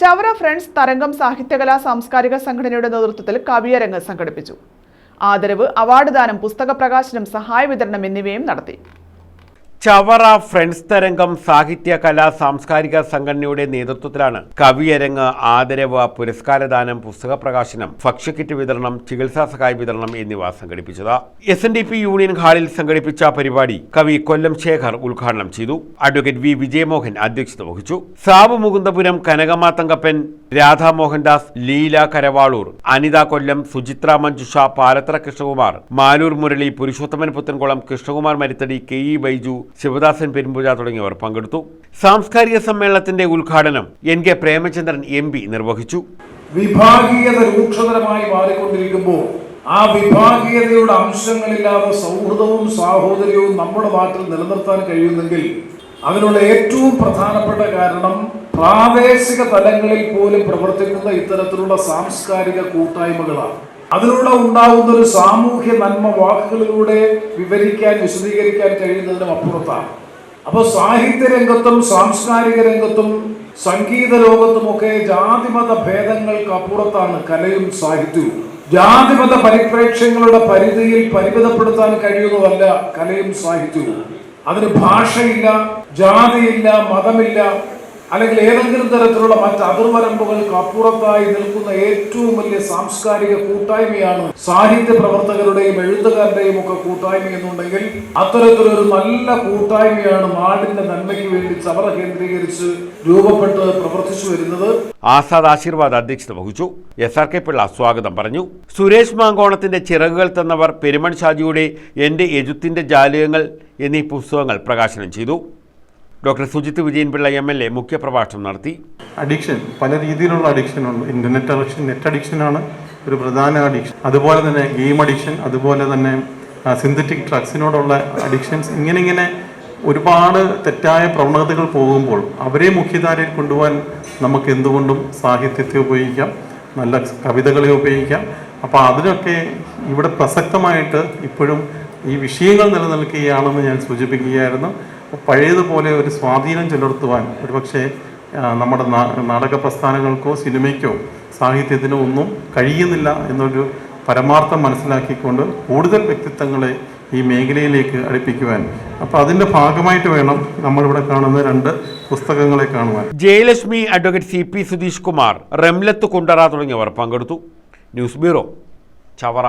Chavara friends തരംഗം സാഹിത്യകലാ സാംസ്കാരിക സംഘടനയുടെ നേതൃത്വത്തിൽ കവിയരങ്ങ് സംഘടിപ്പിച്ചു. ആദരവ്, അവാർഡ് ദാനം, പുസ്തക പ്രകാശനം, സഹായ വിതരണം എന്നിവയും നടത്തി. ചവറ ഫ്രണ്ട്സ് തരംഗം സാഹിത്യ കലാ സാംസ്കാരിക സംഘടനയുടെ നേതൃത്വത്തിലാണ് കവിയരങ്ങ്, ആദരവ്, പുരസ്കാരദാനം, പുസ്തക പ്രകാശനം, ഭക്ഷ്യക്കിറ്റ് വിതരണം, ചികിത്സാ സഹായ വിതരണം എന്നിവ സംഘടിപ്പിച്ചത്. SNDP യൂണിയൻ ഹാളിൽ സംഘടിപ്പിച്ച പരിപാടി കവി കൊല്ലം ശേഖർ ഉദ്ഘാടനം ചെയ്തു. Advocate V. വിജയമോഹൻ അധ്യക്ഷത വഹിച്ചു. സാബു മുകുന്ദപുരം, കനകമ്മ തങ്കപ്പൻ, രാധാ മോഹൻദാസ്, ലീല കരവാളൂർ, അനിത കൊല്ലം, സുചിത്ര മഞ്ജുഷ, പാലത്തറ കൃഷ്ണകുമാർ, മാലൂർ മുരളി, പുരുഷോത്തമൻ പുത്തൻകുളം, കൃഷ്ണകുമാർ മരിത്തടി, KE ബൈജു, ശിവദാസൻ പെരുമ്പുഴ തുടങ്ങിയവർ പങ്കെടുത്തു. സാംസ്കാരിക സമ്മേളനത്തിന്റെ ഉദ്ഘാടനം NK പ്രേമചന്ദ്രൻ MP നിർവഹിച്ചു. വിഭാഗീയത രൂക്ഷതരമായി മാറിക്കൊണ്ടിരിക്കുമ്പോൾ ആ വിഭാഗീയതയുടെ അംശങ്ങളില്ലാതെ സൗഹൃദവും സാഹോദര്യവും നമ്മുടെ നാട്ടിൽ നിലനിർത്താൻ കഴിയുന്നെങ്കിൽ അതിനുള്ള ഏറ്റവും പ്രധാനപ്പെട്ട കാരണം പ്രാദേശിക തലങ്ങളിൽ പോലും പ്രവർത്തിക്കുന്ന ഇത്തരത്തിലുള്ള സാംസ്കാരിക കൂട്ടായ്മകളാണ്. അതിലൂടെ ഉണ്ടാകുന്ന ഒരു സാമൂഹ്യ നന്മ വാക്കുകളിലൂടെ വിവരിക്കാൻ, വിശദീകരിക്കാൻ കഴിയുന്നതിനും അപ്പുറത്താണ്. അപ്പോൾ സാഹിത്യ രംഗത്തും സാംസ്കാരിക രംഗത്തും സംഗീത ലോകത്തുമൊക്കെ ജാതിമത ഭേദങ്ങൾക്ക് അപ്പുറത്താണ് കലയും സാഹിത്യവും. ജാതിമത പരിപ്രേക്ഷ്യങ്ങളുടെ പരിധിയിൽ പരിമിതപ്പെടുത്താൻ കഴിയുന്നതല്ല കലയും സാഹിത്യവും. അതിന് ഭാഷയില്ല, ജാതിയില്ല, മതമില്ല, അല്ലെങ്കിൽ ഏതെങ്കിലും തരത്തിലുള്ള മറ്റ് അതിർവരമ്പുകൾക്ക് അപ്പുറത്തായി നിൽക്കുന്ന ഏറ്റവും വലിയ സാംസ്കാരിക കൂട്ടായ്മയാണ് സാഹിത്യ പ്രവർത്തകരുടെയും എഴുത്തുകാരുടെയും ഒക്കെ കൂട്ടായ്മ എന്നുണ്ടെങ്കിൽ അത്തരത്തിലൊരു നല്ല കൂട്ടായ്മയാണ് നാടിന്റെ നന്മയ്ക്ക് വേണ്ടി ചവറ കേന്ദ്രീകരിച്ച് രൂപപ്പെട്ട് പ്രവർത്തിച്ചു വരുന്നത്. ആസാദ് ആശീർവാദ് അധ്യക്ഷത വഹിച്ചു. SRK പിള്ള സ്വാഗതം പറഞ്ഞു. സുരേഷ് മാങ്കോണത്തിന്റെ ചിറകുകൾ തന്നവർ, പെരുമൺ ഷാജിയുടെ എന്റെ എഴുത്തിന്റെ ജാലകങ്ങൾ എന്നീ പുസ്തകങ്ങൾ പ്രകാശനം ചെയ്തു. ഡോക്ടർ സുജിത് വിജയൻപിള്ള MLA മുഖ്യപ്രഭാഷണം നടത്തി. അഡിക്ഷൻ, പല രീതിയിലുള്ള അഡിക്ഷൻ ഉണ്ട്. ഇന്റർനെറ്റ് അഡിക്ഷൻ, നെറ്റ് അഡിക്ഷനാണ് ഒരു പ്രധാന അഡിക്ഷൻ. അതുപോലെ തന്നെ ഗെയിം അഡിക്ഷൻ, അതുപോലെ തന്നെ സിന്തറ്റിക് ഡ്രഗ്സിനോടുള്ള അഡിക്ഷൻസ്, ഇങ്ങനെ ഒരുപാട് തെറ്റായ പ്രവണതകൾ പോകുമ്പോൾ അവരെ മുഖ്യധാരയിൽ കൊണ്ടുപോകാൻ നമുക്ക് എന്തുകൊണ്ടും സാഹിത്യത്തെ ഉപയോഗിക്കാം, നല്ല കവിതകളെ ഉപയോഗിക്കാം. അപ്പോൾ അതിനൊക്കെ ഇവിടെ പ്രസക്തമായിട്ട് ഇപ്പോഴും ഈ വിഷയങ്ങൾ നിലനിൽക്കുകയാണെന്ന് ഞാൻ സൂചിപ്പിക്കുകയായിരുന്നു. പഴയതുപോലെ ഒരു സ്വാധീനം ചെലുത്തുവാൻ ഒരുപക്ഷെ നമ്മുടെ നാടക പ്രസ്ഥാനങ്ങൾക്കോ സിനിമയ്ക്കോ സാഹിത്യത്തിനോ ഒന്നും കഴിയുന്നില്ല എന്നൊരു പരമാർത്ഥം മനസ്സിലാക്കിക്കൊണ്ട് കൂടുതൽ വ്യക്തിത്വങ്ങളെ ഈ മേഖലയിലേക്ക് അടുപ്പിക്കുവാൻ, അപ്പോൾ അതിൻ്റെ ഭാഗമായിട്ട് വേണം നമ്മളിവിടെ കാണുന്ന 2 പുസ്തകങ്ങളെ കാണുവാൻ. ജയലക്ഷ്മി, അഡ്വക്കേറ്റ് CP സുധീഷ് കുമാർ, റംലത്ത് കുണ്ടറ തുടങ്ങിയവർ പങ്കെടുത്തു. News bureau, Chavara.